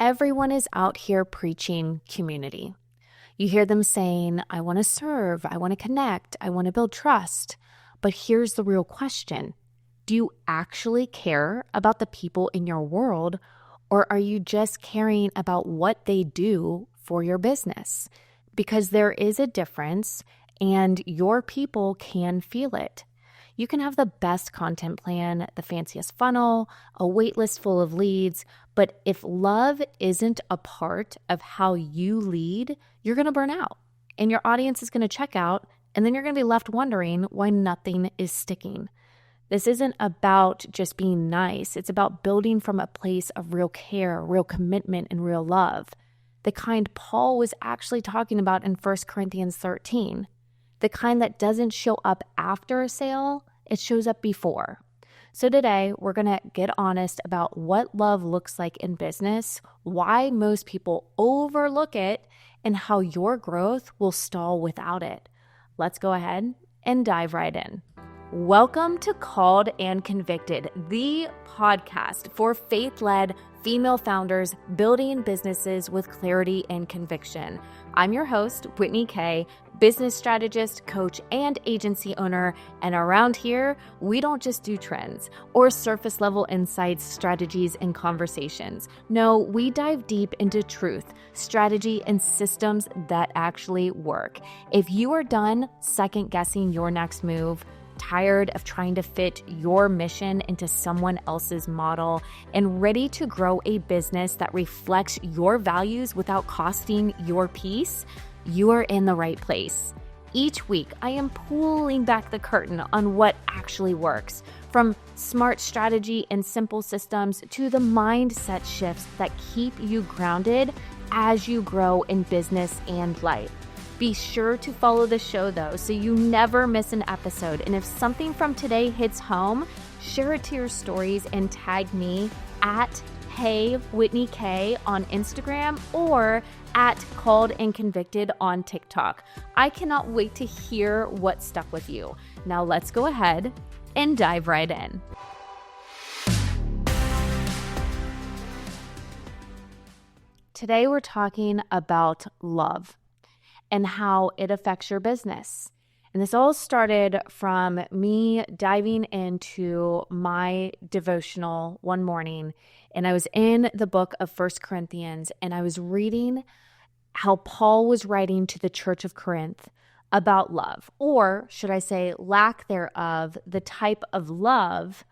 Everyone is out here preaching community. You hear them saying, I want to serve, I want to connect, I want to build trust. But here's the real question. Do you actually care about the people in your world, or are you just caring about what they do for your business? Because there is a difference, and your people can feel it. You can have the best content plan, the fanciest funnel, a wait list full of leads, but if love isn't a part of how you lead, you're going to burn out, and your audience is going to check out, and then you're going to be left wondering why nothing is sticking. This isn't about just being nice. It's about building from a place of real care, real commitment, and real love. The kind Paul was actually talking about in 1 Corinthians 13. The kind that doesn't show up after a sale, it shows up before. So today, we're going to get honest about what love looks like in business, why most people overlook it, and how your growth will stall without it. Let's go ahead and dive right in. Welcome to Called and Convicted, the podcast for faith-led female founders building businesses with clarity and conviction. I'm your host, Whitney K., business strategist, coach, and agency owner. And around here, we don't just do trends or surface level insights, strategies, and conversations. No, we dive deep into truth, strategy, and systems that actually work. If you are done second guessing your next move, tired of trying to fit your mission into someone else's model, and ready to grow a business that reflects your values without costing your peace, you are in the right place. Each week, I am pulling back the curtain on what actually works, from smart strategy and simple systems to the mindset shifts that keep you grounded as you grow in business and life. Be sure to follow the show, though, so you never miss an episode. And if something from today hits home, share it to your stories and tag me at HeyWhitneyK on Instagram or at Called and Convicted on TikTok. I cannot wait to hear what stuck with you. Now let's go ahead and dive right in. Today we're talking about love and how it affects your business. And this all started from me diving into my devotional one morning, and I was in the book of 1 Corinthians, and I was reading how Paul was writing to the church of Corinth about love, or should I say lack thereof, the type of love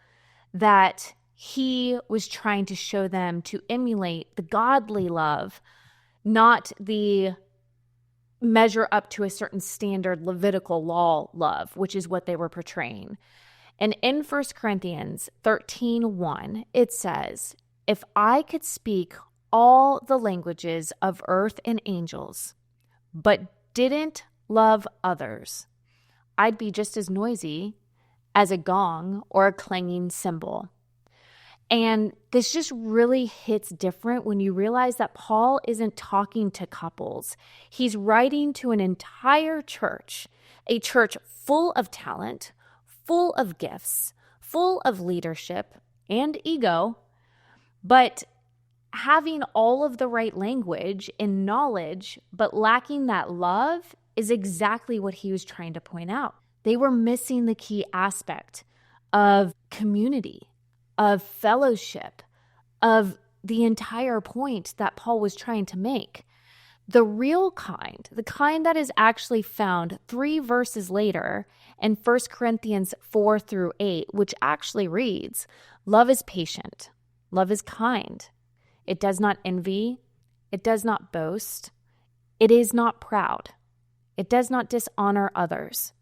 that he was trying to show them to emulate the godly love, not the measure up to a certain standard Levitical law love, which is what they were portraying. And in 1 Corinthians 13:1, it says, if I could speak all the languages of earth and angels, but didn't love others, I'd be just as noisy as a gong or a clanging cymbal. And this just really hits different when you realize that Paul isn't talking to couples. He's writing to an entire church, a church full of talent, full of gifts, full of leadership and ego, but having all of the right language and knowledge, but lacking that love is exactly what he was trying to point out. They were missing the key aspect of community, of fellowship, of the entire point that Paul was trying to make. The real kind, the kind that is actually found 3 verses later in 1 Corinthians 4-8, which actually reads, love is patient, love is kind. It does not envy, it does not boast, it is not proud, it does not dishonor others.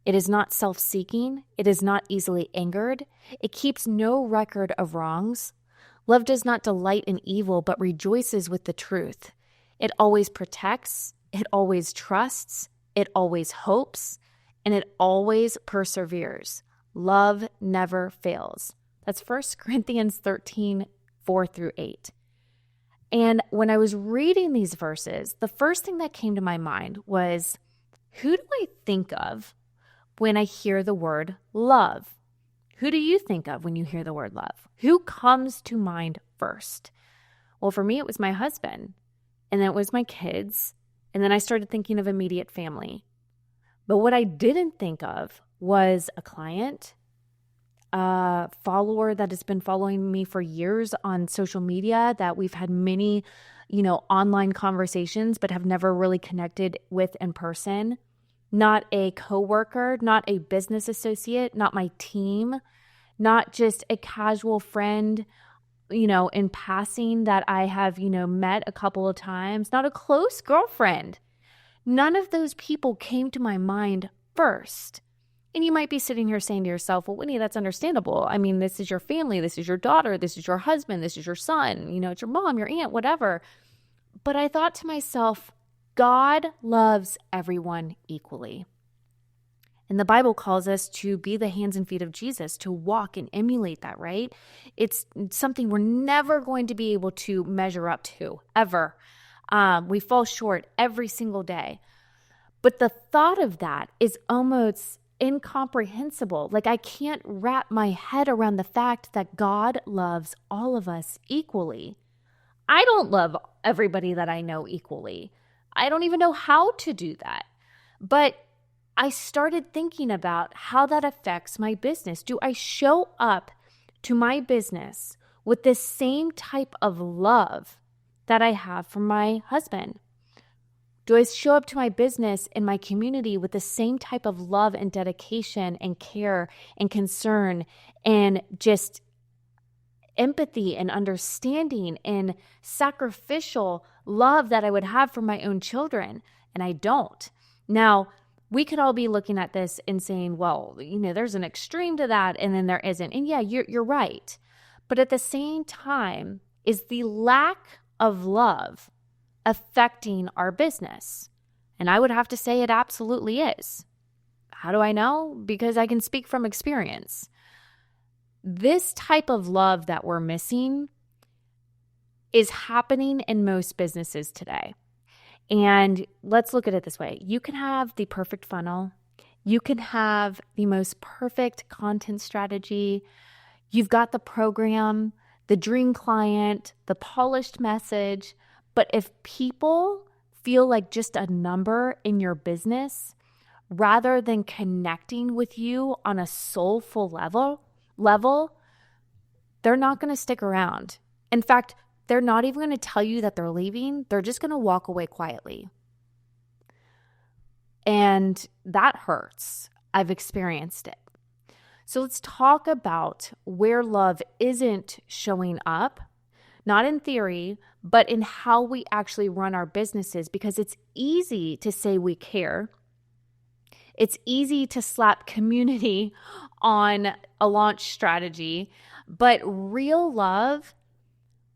It is not self-seeking. It is not easily angered. It keeps no record of wrongs. Love does not delight in evil, but rejoices with the truth. It always protects. It always trusts. It always hopes. And it always perseveres. Love never fails. That's 1 Corinthians 13:4-8. And when I was reading these verses, the first thing that came to my mind was, who do I think of when I hear the word love? Who do you think of when you hear the word love? Who comes to mind first? Well, for me, it was my husband, and then it was my kids, and then I started thinking of immediate family. But what I didn't think of was a client, a follower that has been following me for years on social media, that we've had many, online conversations, but have never really connected with in person. Not a coworker, not a business associate, not my team, not just a casual friend, in passing that I have, met a couple of times, not a close girlfriend. None of those people came to my mind first. And you might be sitting here saying to yourself, well, Whitney, that's understandable. I mean, this is your family. This is your daughter. This is your husband. This is your son. It's your mom, your aunt, whatever. But I thought to myself, God loves everyone equally. And the Bible calls us to be the hands and feet of Jesus, to walk and emulate that, right? It's something we're never going to be able to measure up to, ever. We fall short every single day. But the thought of that is almost incomprehensible. Like, I can't wrap my head around the fact that God loves all of us equally. I don't love everybody that I know equally. I don't even know how to do that. But I started thinking about how that affects my business. Do I show up to my business with the same type of love that I have for my husband? Do I show up to my business and my community with the same type of love and dedication and care and concern and just empathy and understanding and sacrificial love that I would have for my own children? And I don't. Now, we could all be looking at this and saying, well, there's an extreme to that, and then there isn't. And yeah, you're right. But at the same time, is the lack of love affecting our business? And I would have to say it absolutely is. How do I know? Because I can speak from experience. This type of love that we're missing is happening in most businesses today. And let's look at it this way. You can have the perfect funnel. You can have the most perfect content strategy. You've got the program, the dream client, the polished message. But if people feel like just a number in your business, rather than connecting with you on a soulful level, they're not going to stick around. In fact, they're not even going to tell you that they're leaving. They're just going to walk away quietly. And that hurts. I've experienced it. So let's talk about where love isn't showing up, not in theory, but in how we actually run our businesses, because it's easy to say we care. It's easy to slap community on a launch strategy, but real love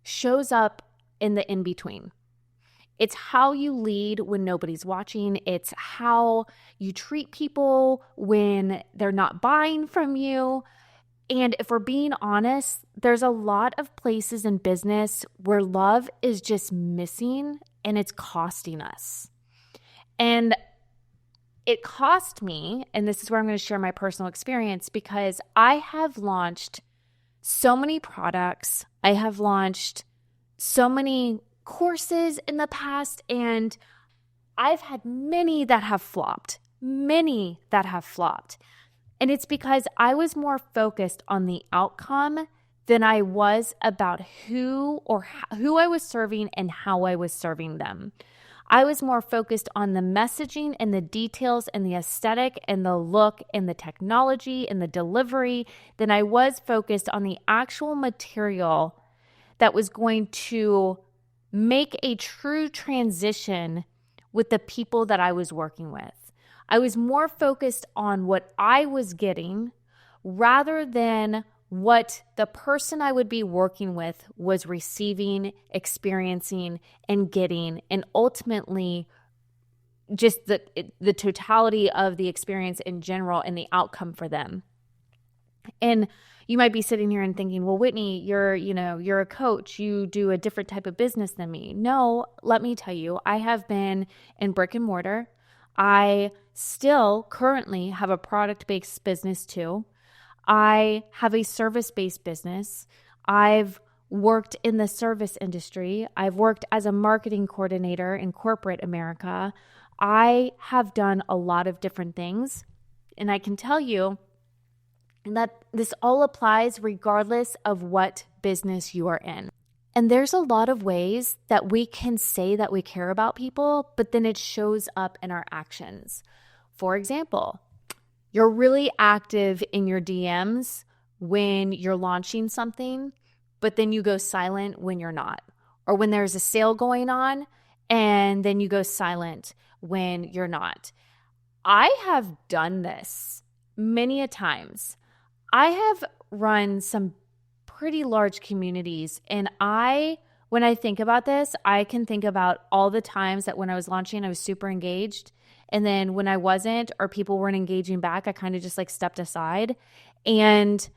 shows up in the in-between. It's how you lead when nobody's watching. It's how you treat people when they're not buying from you. And if we're being honest, there's a lot of places in business where love is just missing and it's costing us. And it cost me, and this is where I'm going to share my personal experience, because I have launched so many products. I have launched so many courses in the past, and I've had many that have flopped. And it's because I was more focused on the outcome than I was about who I was serving and how I was serving them. I was more focused on the messaging and the details and the aesthetic and the look and the technology and the delivery than I was focused on the actual material that was going to make a true transition with the people that I was working with. I was more focused on what I was getting rather than what the person I would be working with was receiving, experiencing, and getting, and ultimately just the totality of the experience in general and the outcome for them. And you might be sitting here and thinking, well, Whitney, you're a coach. You do a different type of business than me. No, let me tell you, I have been in brick and mortar. I still currently have a product-based business too. I have a service-based business. I've worked in the service industry. I've worked as a marketing coordinator in corporate America. I have done a lot of different things. And I can tell you that this all applies regardless of what business you are in. And there's a lot of ways that we can say that we care about people, but then it shows up in our actions. For example, you're really active in your DMs when you're launching something, but then you go silent when you're not. Or when there's a sale going on, and then you go silent when you're not. I have done this many a times. I have run some pretty large communities, and when I think about this, I can think about all the times that when I was launching, I was super engaged. And then when I wasn't, or people weren't engaging back, I kind of just like stepped aside. And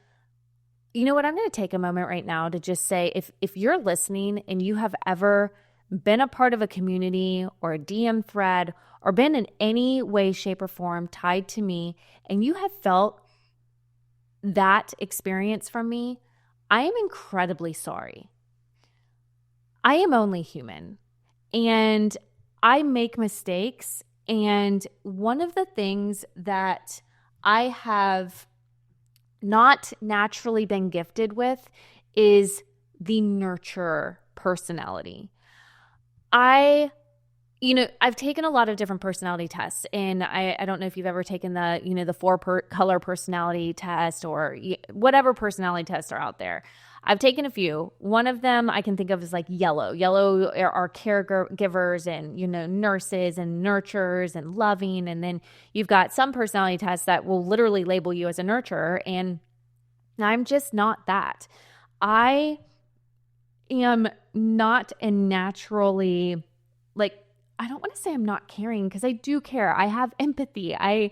you know what? I'm going to take a moment right now to just say, if you're listening and you have ever been a part of a community or a DM thread or been in any way, shape, or form tied to me, and you have felt that experience from me, I am incredibly sorry. I am only human, and I make mistakes. And one of the things that I have not naturally been gifted with is the nurturer personality. I've taken a lot of different personality tests, and I don't know if you've ever taken the color personality test or whatever personality tests are out there. I've taken a few. One of them I can think of as like yellow. Yellow are caregivers and, nurses and nurturers and loving. And then you've got some personality tests that will literally label you as a nurturer. And I'm just not that. I am not a naturally, I don't want to say I'm not caring, because I do care. I have empathy. I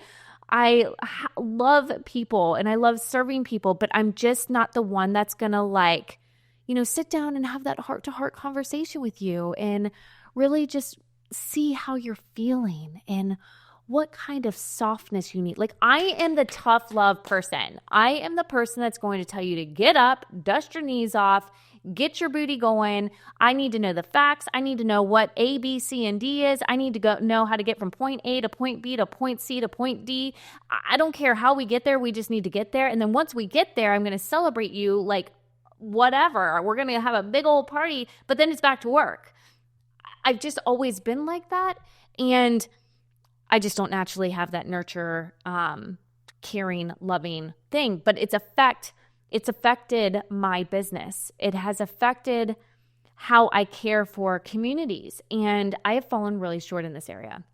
love people and I love serving people, but I'm just not the one that's going to sit down and have that heart-to-heart conversation with you and really just see how you're feeling and what kind of softness you need. I am the tough love person. I am the person that's going to tell you to get up, dust your knees off, get your booty going. I need to know the facts. I need to know what A, B, C, and D is. I need to know how to get from point A to point B to point C to point D. I don't care how we get there. We just need to get there. And then once we get there, I'm going to celebrate you whatever. We're going to have a big old party, but then it's back to work. I've just always been like that. And I just don't naturally have that nurture, caring, loving thing. But it's affected my business. It has affected how I care for communities. And I have fallen really short in this area.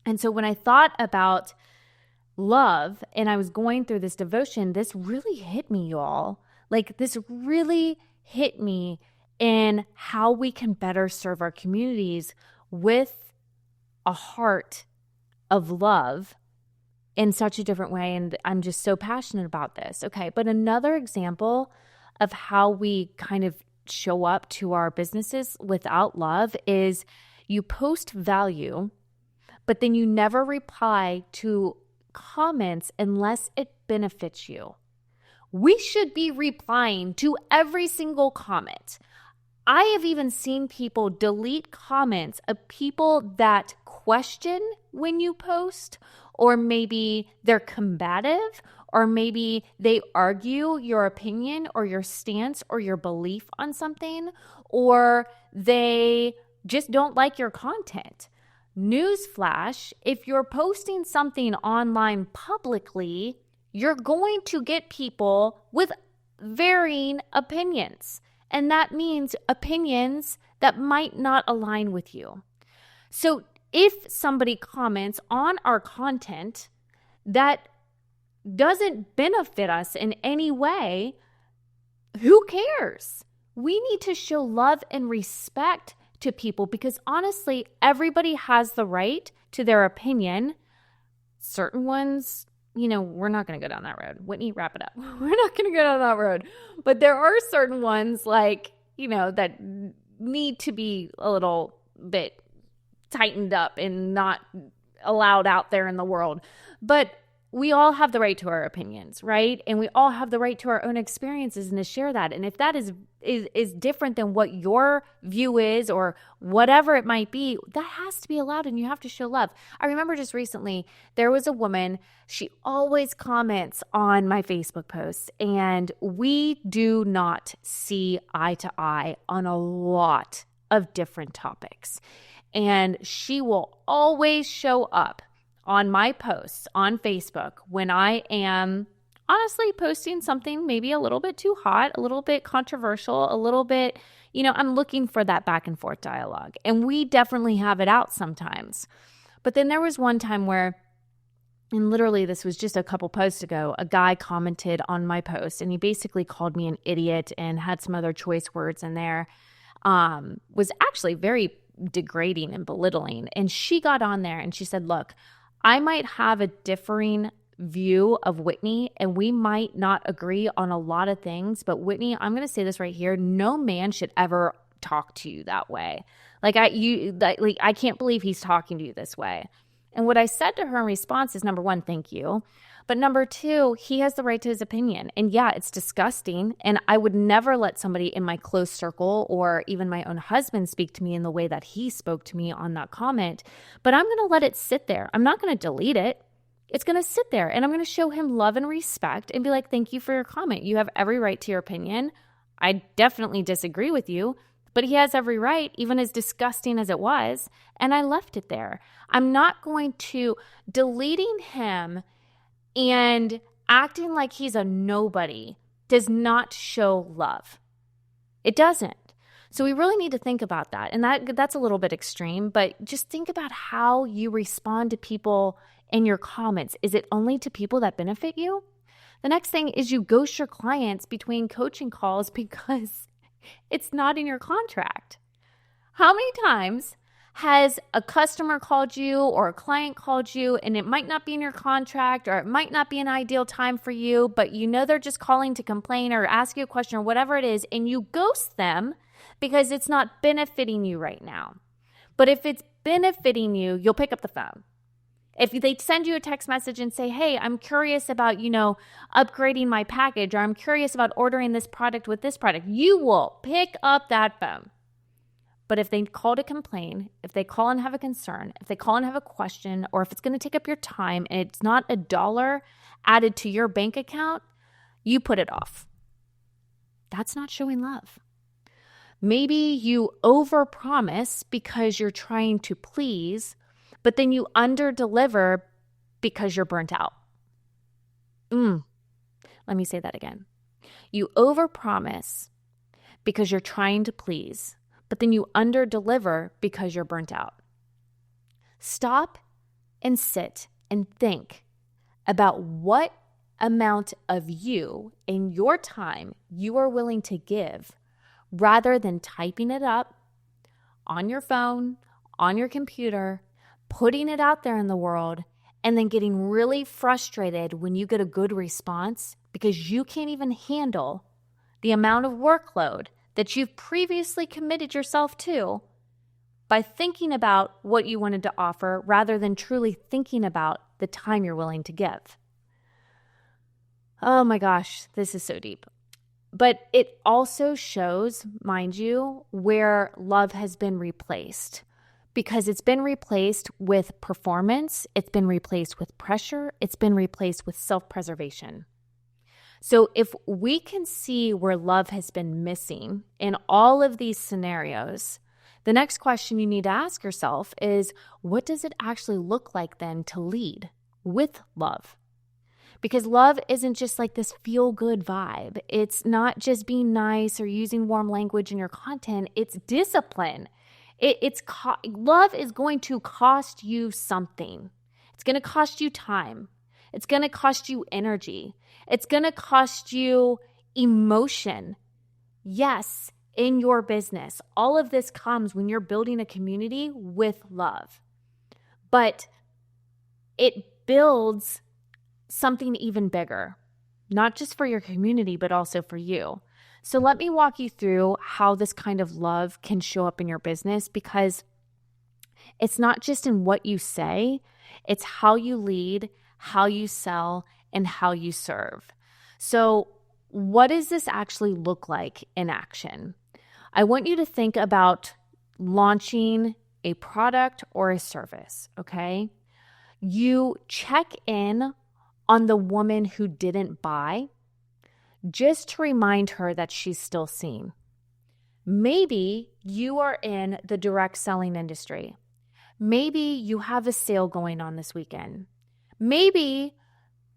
And so when I thought about love and I was going through this devotion, this really hit me, y'all. This really hit me in how we can better serve our communities with a heart of love in such a different way. And I'm just so passionate about this. Okay. But another example of how we kind of show up to our businesses without love is you post value, but then you never reply to comments unless it benefits you. We should be replying to every single comment. I have even seen people delete comments of people that question when you post, or maybe they're combative, or maybe they argue your opinion or your stance or your belief on something, or they just don't like your content. Newsflash, if you're posting something online publicly, you're going to get people with varying opinions. And that means opinions that might not align with you. So if somebody comments on our content that doesn't benefit us in any way, who cares? We need to show love and respect to people because honestly, everybody has the right to their opinion. Certain ones, we're not going to go down that road. Whitney, wrap it up. We're not going to go down that road. But there are certain ones that need to be a little bit tightened up and not allowed out there in the world. But we all have the right to our opinions, right? And we all have the right to our own experiences and to share that. And if that is different than what your view is or whatever it might be, that has to be allowed and you have to show love. I remember just recently, there was a woman, she always comments on my Facebook posts, and we do not see eye to eye on a lot of different topics. And she will always show up on my posts on Facebook when I am honestly posting something maybe a little bit too hot, a little bit controversial, a little bit, I'm looking for that back and forth dialogue. And we definitely have it out sometimes. But then there was one time where, and literally this was just a couple posts ago, a guy commented on my post and he basically called me an idiot and had some other choice words in there, was actually very degrading and belittling. And she got on there and she said, look, I might have a differing view of Whitney and we might not agree on a lot of things, but Whitney, I'm going to say this right here. No man should ever talk to you that way. I can't believe he's talking to you this way. And what I said to her in response is, number one, thank you. But number two, he has the right to his opinion. And yeah, it's disgusting. And I would never let somebody in my close circle or even my own husband speak to me in the way that he spoke to me on that comment. But I'm going to let it sit there. I'm not going to delete it. It's going to sit there and I'm going to show him love and respect and be like, thank you for your comment. You have every right to your opinion. I definitely disagree with you, but he has every right, even as disgusting as it was. And I left it there. I'm not going to deleting him and acting like he's a nobody does not show love. It doesn't. So we really need to think about that. And that's a little bit extreme, but just think about how you respond to people in your comments. Is it only to people that benefit you? The next thing is you ghost your clients between coaching calls because it's not in your contract. How many times has a customer called you or a client called you and it might not be in your contract or it might not be an ideal time for you, but they're just calling to complain or ask you a question or whatever it is, and you ghost them because it's not benefiting you right now. But if it's benefiting you, you'll pick up the phone. If they send you a text message and say, hey, I'm curious about, upgrading my package, or I'm curious about ordering this product with this product, you will pick up that phone. But if they call to complain, if they call and have a concern, if they call and have a question, or if it's going to take up your time and it's not $1 added to your bank account, you put it off. That's not showing love. Maybe you overpromise because you're trying to please, but then you underdeliver because you're burnt out. Let me say that again. You overpromise because you're trying to please, but then you underdeliver because you're burnt out. Stop and sit and think about what amount of you and your time you are willing to give rather than typing it up on your phone, on your computer, putting it out there in the world, and then getting really frustrated when you get a good response because you can't even handle the amount of workload that you've previously committed yourself to by thinking about what you wanted to offer rather than truly thinking about the time you're willing to give. Oh my gosh, this is so deep. But it also shows, mind you, where love has been replaced. Because it's been replaced with performance, it's been replaced with pressure, it's been replaced with self-preservation. So if we can see where love has been missing in all of these scenarios, the next question you need to ask yourself is, what does it actually look like then to lead with love? Because love isn't just like this feel-good vibe. It's not just being nice or using warm language in your content. It's discipline. Love is going to cost you something. It's going to cost you time. It's going to cost you energy. It's going to cost you emotion. Yes, in your business. All of this comes when you're building a community with love. But it builds something even bigger, not just for your community, but also for you. So let me walk you through how this kind of love can show up in your business, because it's not just in what you say, it's how you lead, how you sell, and how you serve. So, what does this actually look like in action? I want you to think about launching a product or a service, okay? You check in on the woman who didn't buy just to remind her that she's still seen. Maybe you are in the direct selling industry. Maybe you have a sale going on this weekend.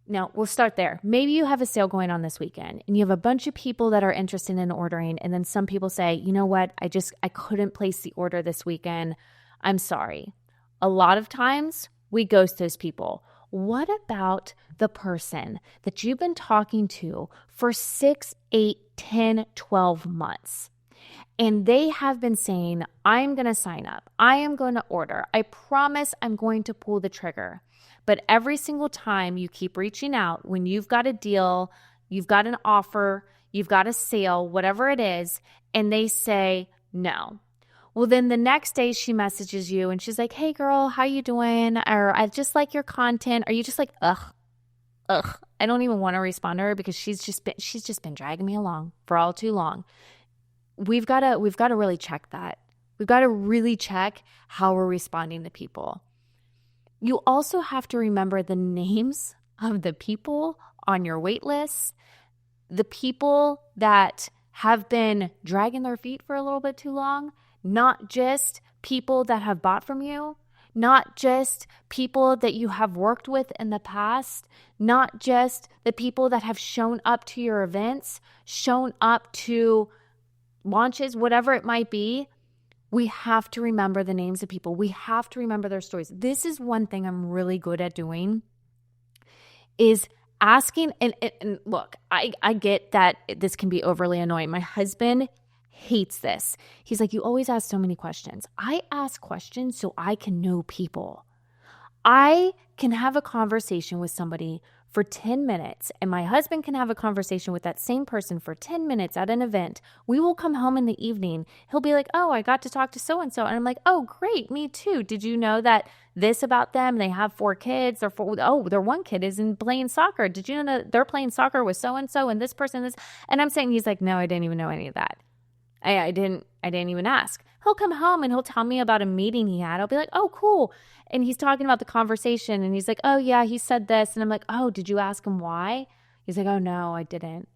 Now we'll start there. Maybe you have a sale going on this weekend and you have a bunch of people that are interested in ordering. And then some people say, you know what? I couldn't place the order this weekend. I'm sorry. A lot of times we ghost those people. What about the person that you've been talking to for 6, 8, 10, 12 months? And they have been saying, I'm going to sign up. I am going to order. I promise I'm going to pull the trigger. But every single time you keep reaching out, when you've got a deal, you've got an offer, you've got a sale, whatever it is, and they say no. Well, then the next day she messages you and she's like, hey girl, how you doing? Or I just like your content. Are you just like, ugh. I don't even want to respond to her because she's just been dragging me along for all too long. We've got to really check that. We've got to really check how we're responding to people. You also have to remember the names of the people on your wait list, the people that have been dragging their feet for a little bit too long, not just people that have bought from you, not just people that you have worked with in the past, not just the people that have shown up to your events, shown up to launches, whatever it might be. We have to remember the names of people. We have to remember their stories. This is one thing I'm really good at doing is asking. And look, I get that this can be overly annoying. My husband hates this. He's like, you always ask so many questions. I ask questions so I can know people. I can have a conversation with somebody for 10 minutes, and my husband can have a conversation with that same person for 10 minutes at an event. We will come home in the evening. He'll be like, oh, I got to talk to so-and-so. And I'm like, oh, great, me too. Did you know that this about them? They have 4 kids. Their one kid is playing soccer. Did you know that they're playing soccer with so-and-so and this person, this? And I'm saying, he's like, no, I didn't even know any of that. I didn't even ask. He'll come home and he'll tell me about a meeting he had. I'll be like, oh, cool. And he's talking about the conversation and he's like, oh yeah, he said this. And I'm like, oh, did you ask him why? He's like, oh no, I didn't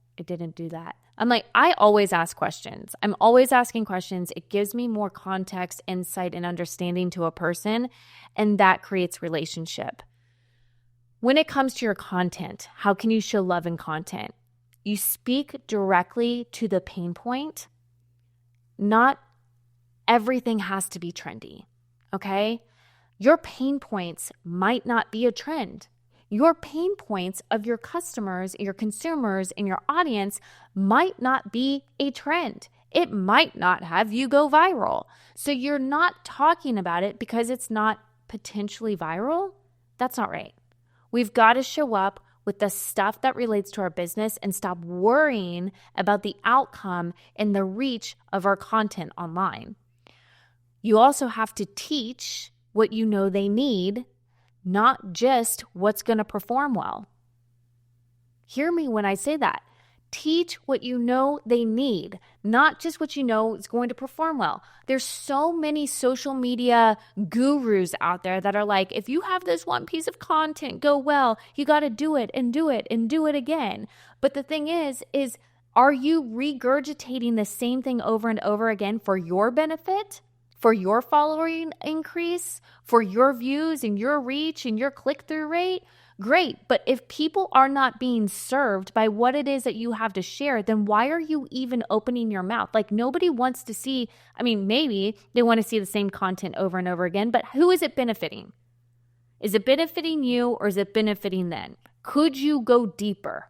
do that. I'm like, I always ask questions. I'm always asking questions. It gives me more context, insight, and understanding to a person, and that creates relationship. When it comes to your content, how can you show love in content? You speak directly to the pain point. Not everything has to be trendy, okay? Your pain points might not be a trend. Your pain points of your customers, your consumers, and your audience might not be a trend. It might not have you go viral. So you're not talking about it because it's not potentially viral. That's not right. We've got to show up with the stuff that relates to our business and stop worrying about the outcome and the reach of our content online. You also have to teach what you know they need, not just what's going to perform well. Hear me when I say that. Teach what you know they need, not just what you know is going to perform well. There's so many social media gurus out there that are like, if you have this one piece of content go well, you got to do it and do it and do it again. But the thing is are you regurgitating the same thing over and over again for your benefit, for your following increase, for your views and your reach and your click-through rate? Great, but if people are not being served by what it is that you have to share, then why are you even opening your mouth? Like, nobody wants to see, maybe they want to see the same content over and over again, but who is it benefiting? Is it benefiting you or is it benefiting them? Could you go deeper?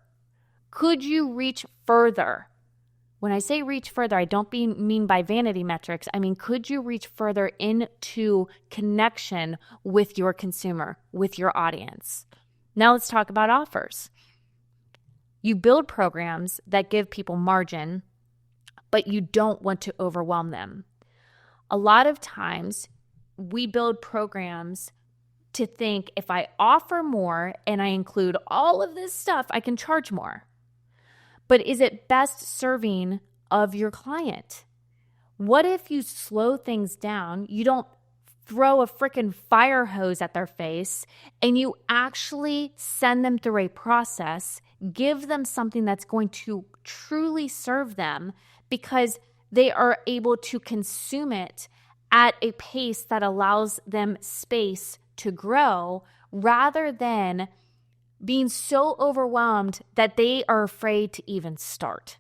Could you reach further? When I say reach further, I don't mean by vanity metrics. I mean, could you reach further into connection with your consumer, with your audience? Now let's talk about offers. You build programs that give people margin, but you don't want to overwhelm them. A lot of times we build programs to think if I offer more and I include all of this stuff, I can charge more. But is it best serving of your client? What if you slow things down, you don't throw a freaking fire hose at their face, and you actually send them through a process, give them something that's going to truly serve them because they are able to consume it at a pace that allows them space to grow rather than being so overwhelmed that they are afraid to even start.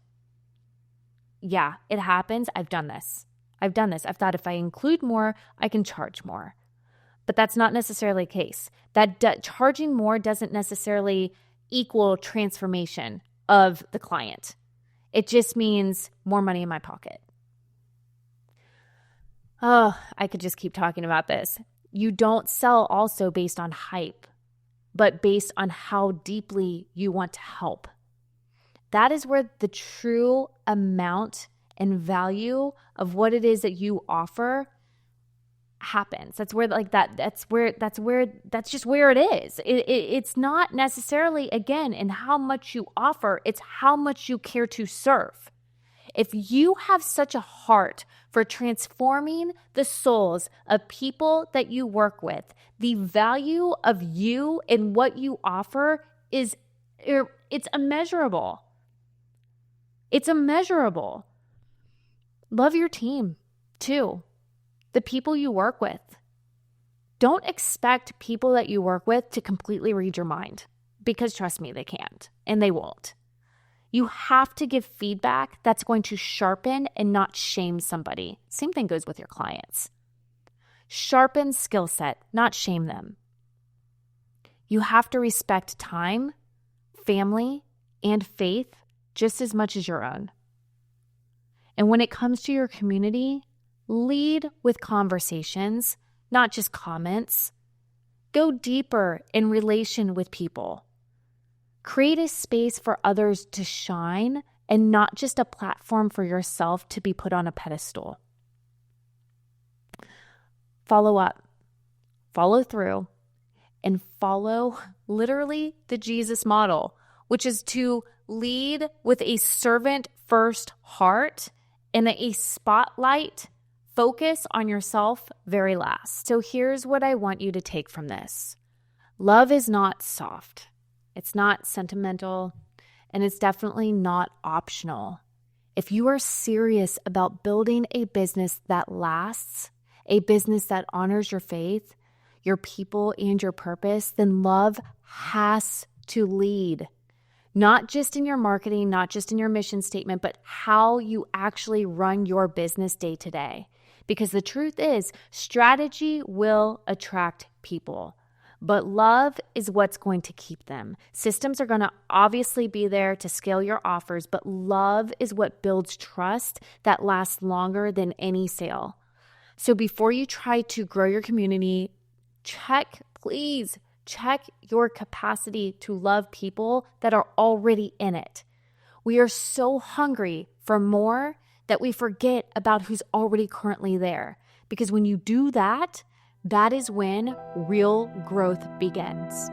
Yeah, it happens. I've done this. I've thought if I include more, I can charge more. But that's not necessarily the case. Charging more doesn't necessarily equal transformation of the client. It just means more money in my pocket. Oh, I could just keep talking about this. You don't sell also based on hype, but based on how deeply you want to help. That is where the true amount and value of what it is that you offer happens. That's just where it is. It's not necessarily, again, in how much you offer, it's how much you care to serve. If you have such a heart for transforming the souls of people that you work with, the value of you and what you offer it's immeasurable. It's immeasurable. Love your team too. The people you work with. Don't expect people that you work with to completely read your mind, because trust me, they can't and they won't. You have to give feedback that's going to sharpen and not shame somebody. Same thing goes with your clients. Sharpen skill set, not shame them. You have to respect time, family, and faith just as much as your own. And when it comes to your community, lead with conversations, not just comments. Go deeper in relation with people. Create a space for others to shine and not just a platform for yourself to be put on a pedestal. Follow up, follow through, and follow literally the Jesus model, which is to lead with a servant-first heart and a spotlight focus on yourself very last. So here's what I want you to take from this. Love is not soft. It's not sentimental, and it's definitely not optional. If you are serious about building a business that lasts, a business that honors your faith, your people, and your purpose, then love has to lead. Not just in your marketing, not just in your mission statement, but how you actually run your business day to day. Because the truth is, strategy will attract people, but love is what's going to keep them. Systems are going to obviously be there to scale your offers, but love is what builds trust that lasts longer than any sale. So before you try to grow your community, please check your capacity to love people that are already in it. We are so hungry for more that we forget about who's already currently there. Because when you do that, that is when real growth begins.